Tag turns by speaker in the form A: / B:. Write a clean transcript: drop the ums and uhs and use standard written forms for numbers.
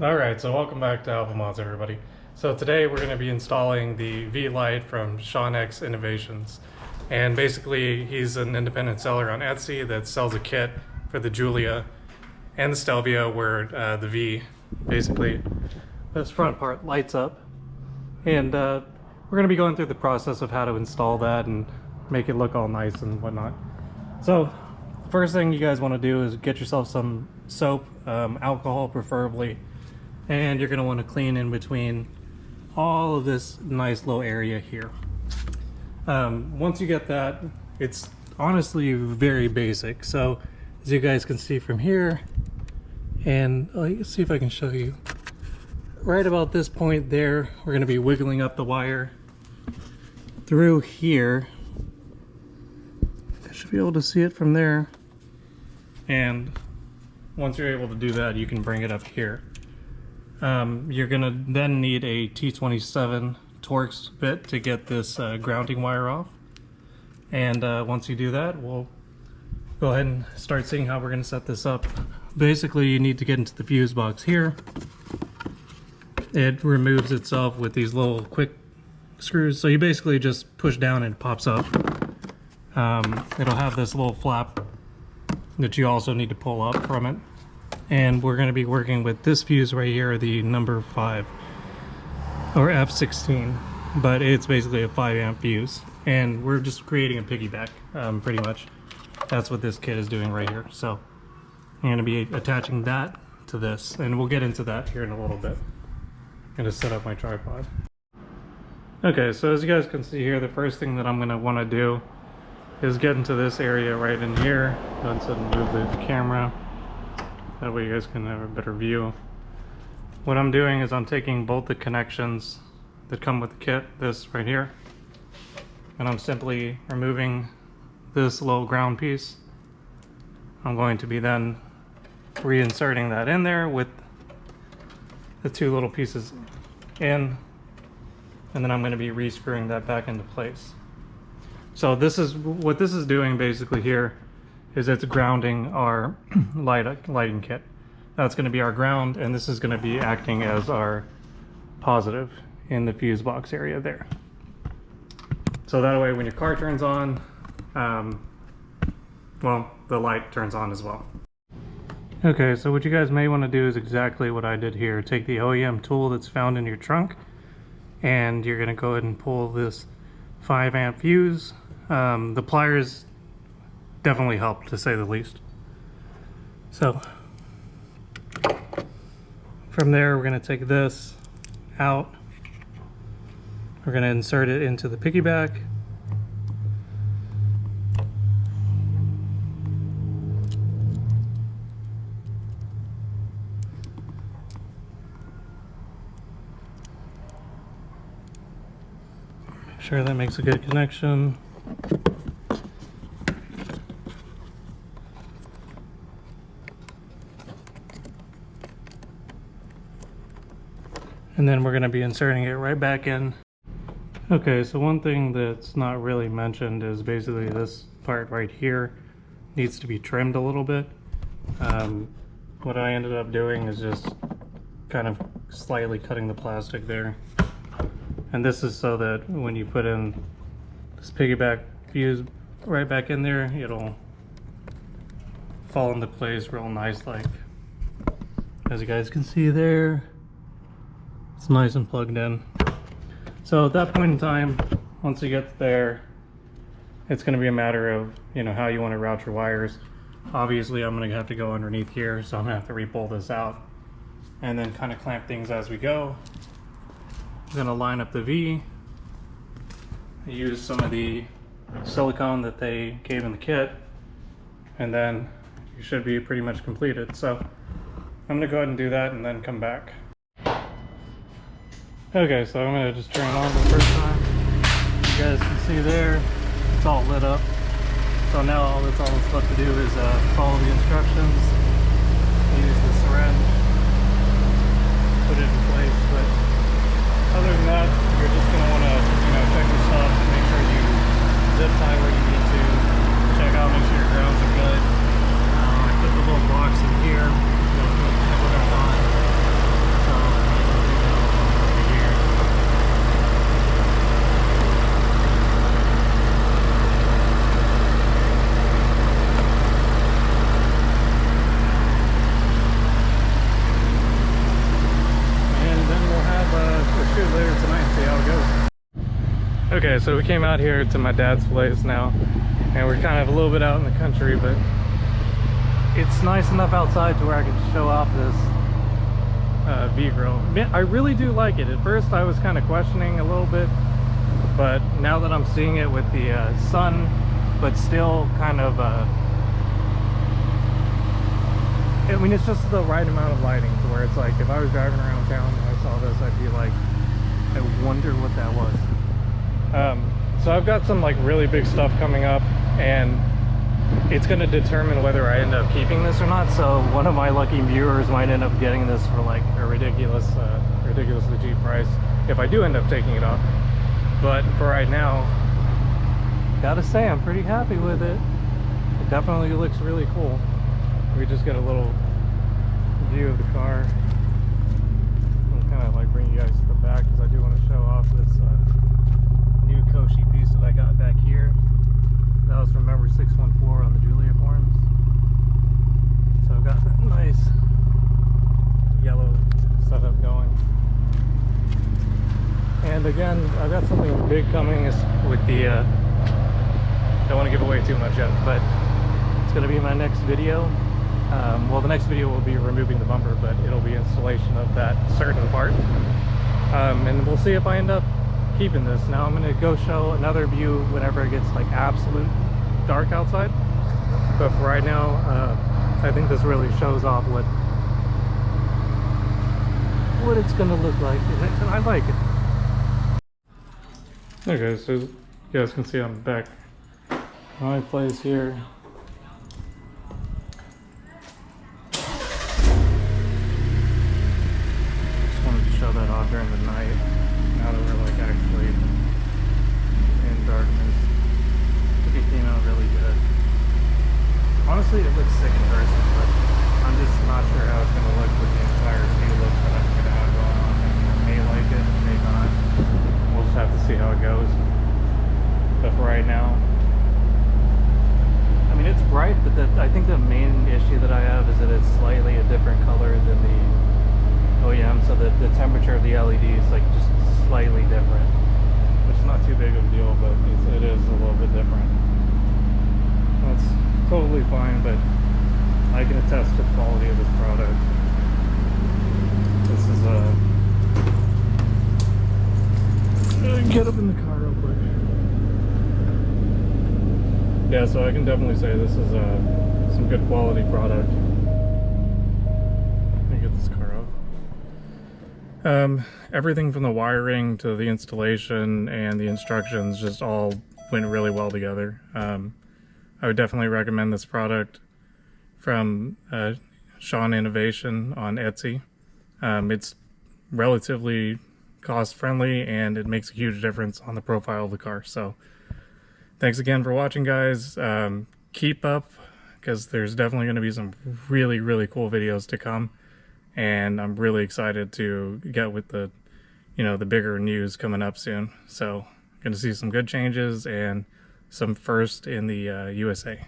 A: Alright, so welcome back to Alpha Mods, everybody. So today we're going to be installing the V-Lite from X Innovations. And basically he's an independent seller on Etsy that sells a kit for the Giulia and the Stelvio where the V, basically, this front part lights up. And we're going to be going through the process of how to install that and make it look all nice and whatnot. So first thing you guys want to do is get yourself some soap, alcohol preferably. And you're going to want to clean in between all of this nice little area here. Once you get that, it's honestly very basic. So as you guys can see from here, and let's see if I can show you. Right about this point there, we're going to be wiggling up the wire through here. I should be able to see it from there. And once you're able to do that, you can bring it up here. You're gonna then need a T27 Torx bit to get this grounding wire off. And once you do that, we'll go ahead and start seeing how we're gonna set this up. Basically, you need to get into the fuse box here. It removes itself with these little quick screws. So you basically just push down and it pops up. It'll have this little flap that you also need to pull up from it. And we're going to be working with this fuse right here, the number 5 or F16, but it's basically a 5 amp fuse, and we're just creating a piggyback. Pretty much that's what this kit is doing right here. So I'm going to be attaching that to this, and we'll get into that here in a little bit. I'm going to set up my tripod. Okay, so as you guys can see here, the first thing that I'm going to want to do is get into this area right in here. Let's move the camera. That way you guys can have a better view. What I'm doing is I'm taking both the connections that come with the kit, this right here, and I'm simply removing this little ground piece. I'm going to be then reinserting that in there with the two little pieces in, and then I'm going to be rescrewing that back into place. So this is what this is doing basically here, is it's grounding our lighting kit. That's going to be our ground, and this is going to be acting as our positive in the fuse box area there. So that way when your car turns on, well, the light turns on as well. Okay, so what you guys may want to do is exactly what I did here. Take the OEM tool that's found in your trunk, and you're going to go ahead and pull this 5 amp fuse. The pliers definitely helped, to say the least. So from there, we're going to take this out. We're going to insert it into the piggyback. Make sure that makes a good connection. And then we're going to be inserting it right back in. Okay, so one thing that's not really mentioned is basically this part right here needs to be trimmed a little bit. What I ended up doing is just kind of slightly cutting the plastic there. And this is so that when you put in this piggyback fuse right back in there, it'll fall into place real nice, like as you guys can see there. It's nice and plugged in. So at that point in time, once you get there, it's going to be a matter of, you know, how you want to route your wires. Obviously, I'm going to have to go underneath here, so I'm going to have to re-pull this out and then kind of clamp things as we go. I'm going to line up the V. I use some of the silicone that they gave in the kit, and then you should be pretty much completed. So I'm going to go ahead and do that and then come back. Okay, so I'm going to just turn it on the first time. You guys can see there, it's all lit up. So now all that's left to do is follow the instructions, use the syringe, put it in place. But other than that, you're just going to want to, check your stuff and make sure you zip tie where you need to. Check out, make sure your grounds are good. I put the little box in here. Check what I've done. Okay, so we came out here to my dad's place now, and we're kind of a little bit out in the country, but it's nice enough outside to where I can show off this V-Grill. I really do like it. At first I was kind of questioning a little bit, but now that I'm seeing it with the sun, but still kind of I mean, it's just the right amount of lighting to where it's like if I was driving around town and I saw this, I'd be like, I wonder what that was. So I've got some like really big stuff coming up, and it's going to determine whether I end up keeping this or not. So one of my lucky viewers might end up getting this for like a ridiculously cheap price if I do end up taking it off. But for right now, gotta say I'm pretty happy with it. It definitely looks really cool. We just get a little view of the car. I'll kind of like bring you guys to the back because I do want to show off this new Koshi piece that I got back here. That was from number 614 on the Giulia forums. So I've got that nice yellow setup going. And again, I've got something big coming with the, don't want to give away too much yet, but it's going to be my next video. Well, the next video will be removing the bumper, but it'll be installation of that certain part. And we'll see if I end up keeping this. Now I'm going to go show another view whenever it gets like absolute dark outside. But for right now, I think this really shows off what it's going to look like, and I like it. Okay, so you guys can see I'm back at my place here. Just wanted to show that off during the night, now that we're like actually in darkness. I think it came out really good. Honestly, it looks sick in person, but I'm just not sure how it's going to look with the entire view look that I'm going to have going on. I may like it, I may not. We'll just have to see how it goes. But for right now, I mean, it's bright, but I think the main issue that I have is that it's slightly a different color than the OEM, so that the temperature of the LED is like just slightly different, which is not too big of a deal, but it is a little bit different. That's totally fine, but I can attest to the quality of this product. This is get up in the car real quick. Yeah, so I can definitely say this is some good quality product. Let me get this car up. Everything from the wiring to the installation and the instructions just all went really well together. I would definitely recommend this product from Sean Innovation on Etsy. It's relatively cost friendly and it makes a huge difference on the profile of the car. So thanks again for watching, guys. Keep up, because there's definitely going to be some really, really cool videos to come, and I'm really excited to get with the, the bigger news coming up soon. So going to see some good changes and some first in the USA.